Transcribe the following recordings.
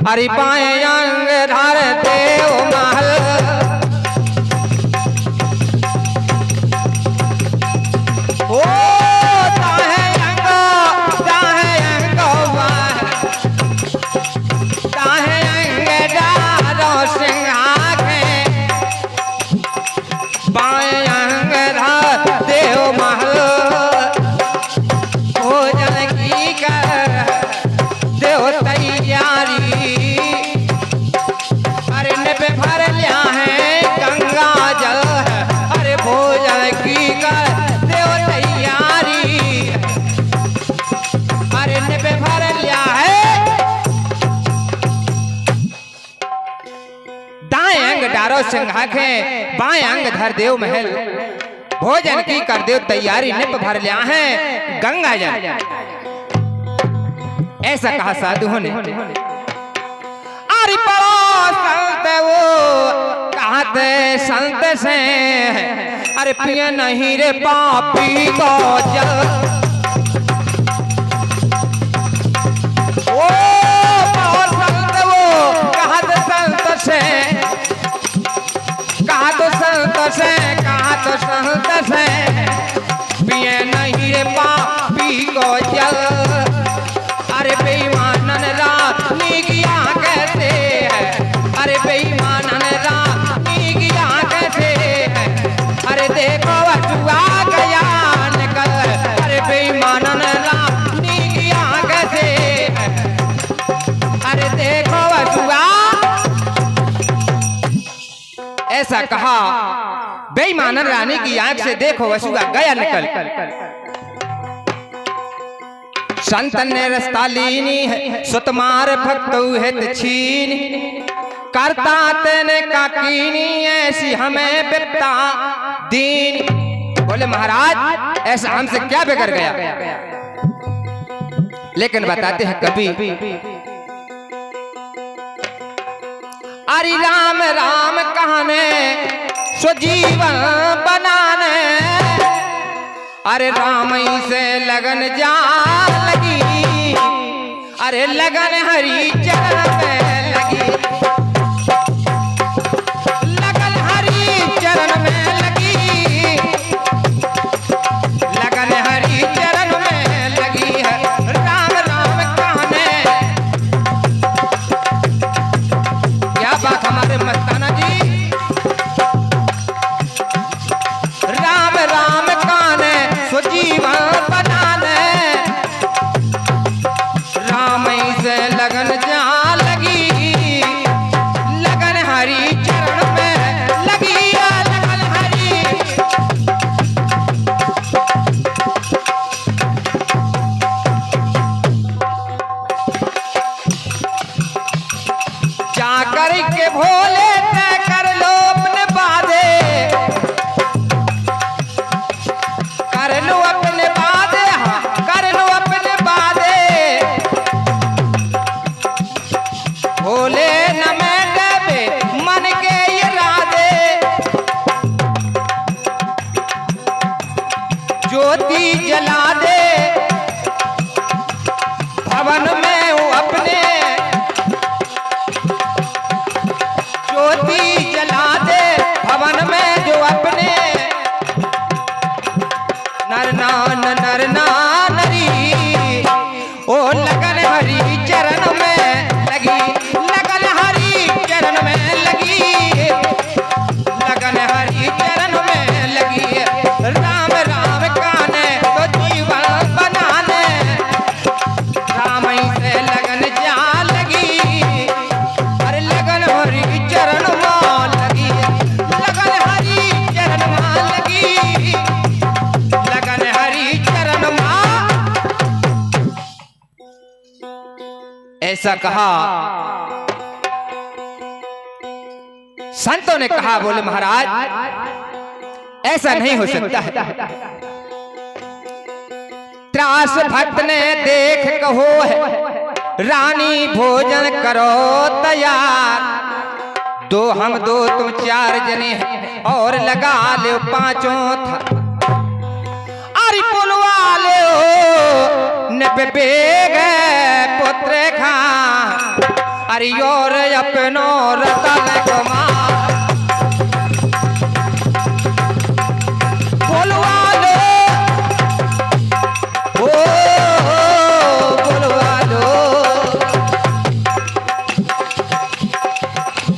अरे बाएं अंग धर देव महल ओ दाएं अंग डारो सिंहा के बाएं अंग धर देव महल भोजन की कर देव तैयारी अरे निप भर लिया है गंगा जल अरे भोजन की कर देव तैयारी अरे निप भर लिया है दाएं अंग डारो सिंहा के बाएं अंग धर देव महल भोजन की कर देव तैयारी निप भर लिया है गंगा जल। ऐसा कहा साधुओं ने। अरे बड़ो संत वो कहते संत से अरे पिए नहीं रे पापी को जल ओ बड़ो संत वो कहते संत से कहा तो संत से पिए नहीं रे पापी को जल अरे बेईमानन रानी किया कैसे है अरे बेईमानन रानी किया कैसे है अरे देखो वसुआ गया निकल अरे बेईमानन रानी किया कैसे है अरे देखो वसुआ ऐसा कहा बेईमानन रानी की आंख से देखो वसुआ गया निकल। संत ने रस्ता लीनी है सुतमार भक्त हित छीन करता तेने का कीनी ऐसी हमें बिपता दीन। बोले महाराज ऐसा हमसे क्या बिगड़ गया। लेकिन बताते हैं कभी अरे राम राम कहने स्वजीवन बनाने अरे राम ही से लगन जा लगी अरे लगन हरी चरण में लगी लगन हरी चरण में लगी लगन हरी चरण में लगी है राम राम कहने। क्या बात हमारे मस्ताना जी राम राम कहने स्वजीवन बनाने राम से लगन जा लगी लगन हरी चरण में लगी लगन हरी जाकर के भोले तय कर लो अपने वादे कर लो अपने वादे कर लो अपने वादे भोले न मैं डबे मन के इरादे ज्योति जला दे भवन में वो अपने ज्योति जला दे भवन में जो अपने नर नारी ओ लगन हरी चरण में लगी लगन हरी चरण में लगी लगन हरी चरण में लगी राम राम कहने तो जीवन बनाने राम ही से लगन जा लगी अरे लगन हरी चरण में लगी लगन हरी चरण में लगी लगन हरी चरण मां। ऐसा कहा संतों ने कहा बोले महाराज ऐसा नहीं हो सकता है। त्रास भक्त ने देख कहो है रानी भोजन करो तैयार दो हम दो तुम चार जने हैं और लगा ले पांचों था अरे पुलवा ले बेग पुत्र खा अरे और अपनो रतन कुमार बोलवा लो ओ बोलवा लो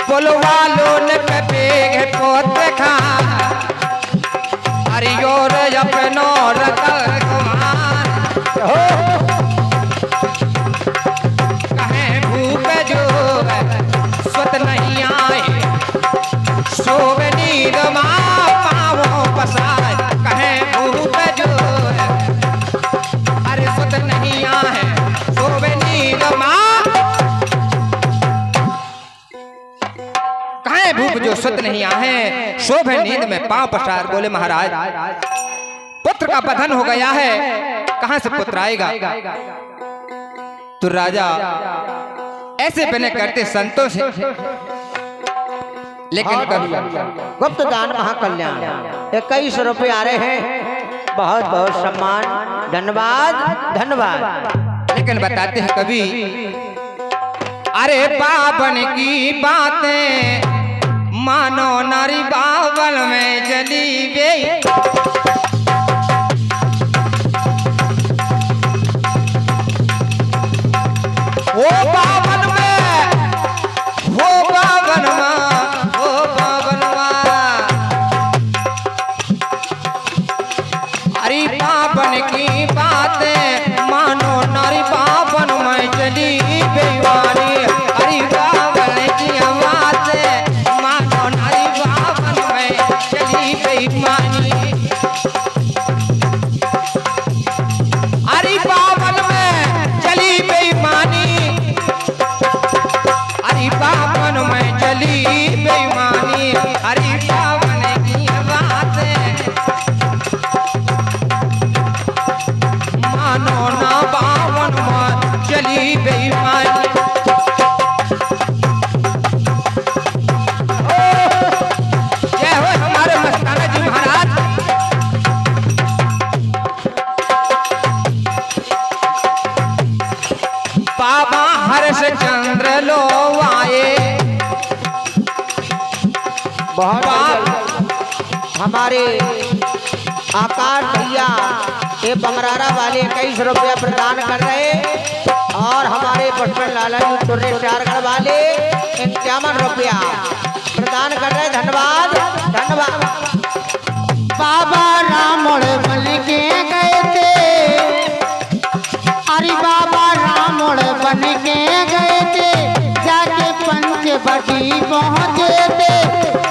बोलवा लो न कपेग पोत खा अरे और अपनो रतन कुमार कहें भूप जो स्वत नहीं आए सोव नींद माँ पाँवों पसाए कहें भूप जो अरे स्वत नहीं आए सोव नींद माँ कहें भूप जो स्वत नहीं आए शोभ नींद में पांव पसार। बोले महाराज पुत्र का बंधन हो गया है, कहां से पुत्र आएगा? तो राजा ऐसे बने करते संतों से, लेकिन कभी गुप्त दान महाकल्याण 21 रुपये आ रहे हैं। बहुत बहुत सम्मान, धन्यवाद धन्यवाद। लेकिन बताते हैं कभी अरे बावन की बातें मानो नारी बावन में जली गई वो बावन में वो बावन माँ वो बावन माँ अरे बावन की बातें मानो नारी बावन में चली बेईमानी अरे बावन की बातें मानो नारी बावन में चली बेईमानी अरे बावन में चली बेईमानी अरे बावन में चली बेईमानी अरे बावन की बातें मानो ना बावन में चली बेईमानी। जय हो हमारे मस्ताना जी महाराज। बाबा हर्षचंद्र लो आए बहुत हमारे आकाश भैया ये बमरारा वाले 21 रुपया प्रदान कर रहे और हमारे पुष्पन लाला जी तुर्रे चारगढ़ वाले 51 रुपया प्रदान कर रहे। धन्यवाद धन्यवाद। बाबा रामोड़ बन के गए थे, अरे बाबा रामोड़ बन के गए थे, जाके पंचवटी पहुँचे थे,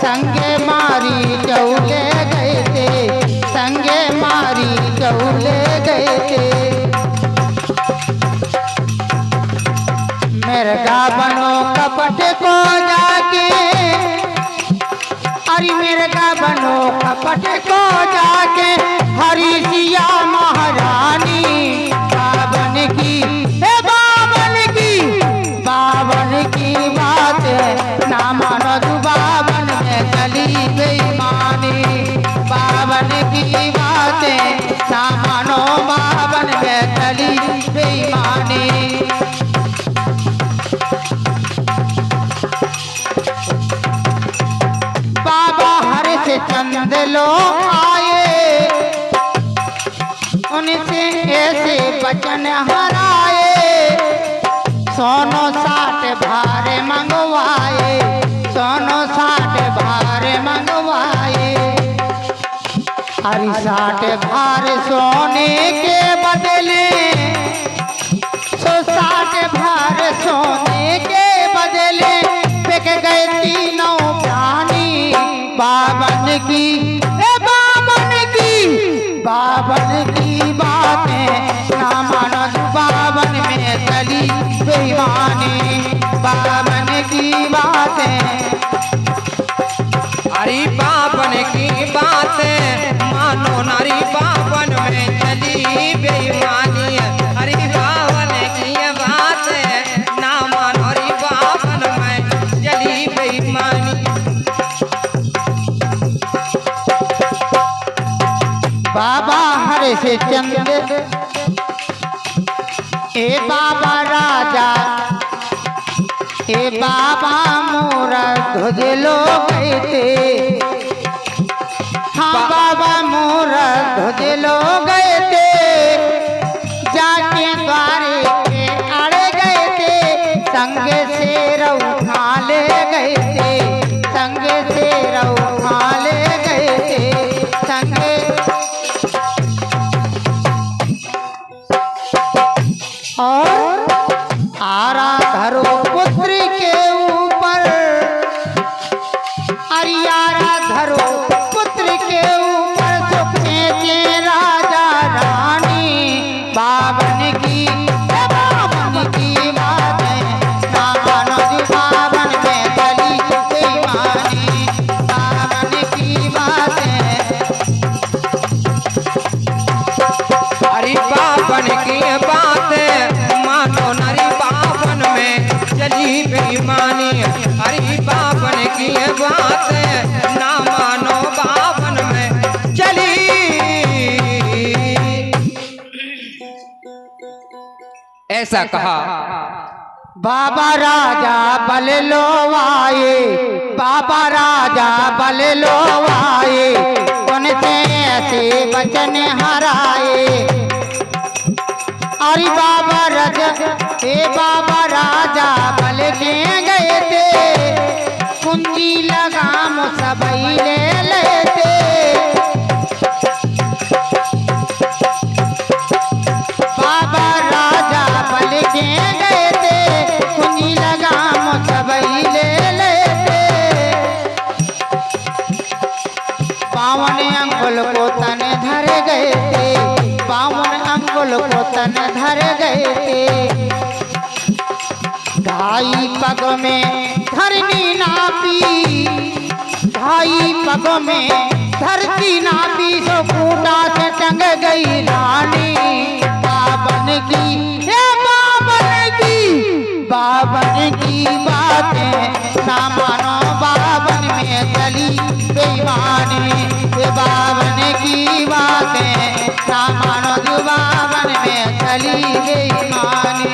संगे मारी चौले गए थे, संगे मारी चौले गए थे। मेरे गा बनो कपट को जाके अरे मेरे गा बनो कपट को जाके हरी सिया महारानी बावन की हे बावन की बात ना मानो तू बावन में चली बेईमानी बावन की बातें ना मानो बावन में चली बेईमानी। बाबा हरिश्चंद्र लो आए, उनसे ऐसे वचन हराए, सोनो 60 भारे मंगवाए, सोनो 60 भारे मंगवाए। अरे 60 भारे सोने के बदले 60 भारे सोने के बदले बिक गए तीनों प्राणी बावन की ए बावन की बातें ना मानो बावन में चली बेईमानी बावन की बातें अरे बावन की बातें मानो नारी बावन में चली बेईमानी अरे बावन की बातें ना मानो रे बावन में चली बेईमानी। बाबा हरिश्चंद्र ए बाबा राजा ए ध्वजे लो गए थे। हाँ बाबा मोरा ध्वजे लो गए थे, जाके द्वारे के अड़े गए थे, संग से रउठा ले गए थे, संग से रउठा ले गए थे, संग। और आरा धरो पुत्र के ऊपर, अरियारा धरो पुत्र के ऊपर, सुखे के राजा रानी। बावन की बात है, ना मानो जी बावन में चली बेईमानी। बावन की बात है, अरे बावन की बात मानो नरी, बावन में चली बेईमानी। अरे बावन की बात ना मानो, बावन में चली। ऐसा कहा बाबा राजा बल लो आए, बाबा राजा बल लो आए, उनसे ऐसे वचन हराए। अरे बाबा बाबा राजा बल के गए थे, कुंजी लगाम सबई ले लेते। बाबा राजा बल के गए थे, कुंजी लगाम सबई ले लेते। बावन अंगुल को तन धर गए थे, बावन अंगुल को तन धर गए थे। ढाई पग में धरनी नापी, ढाई पग में धरती नापी, सो खूंटा से टंग गई रानी। बावन की बावन की बातें ना मानो, बावन में चली बेईमानी। बावन की बातें ना मानो, जो बावन में चली बेईमानी।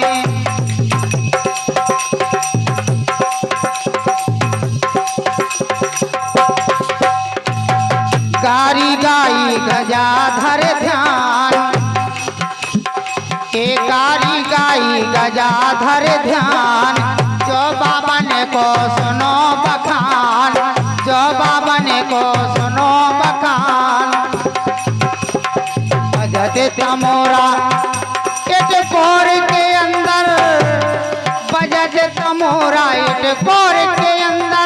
गारी गाई गजाधर ध्यान, गारी गाई गजाधर ध्यान, जो बाबन को सुनो बखान, जो बाबन को सुनो बखान। बजते तमोरा इट कोर के अंदर, बजते तमोरा इट कोर के अंदर,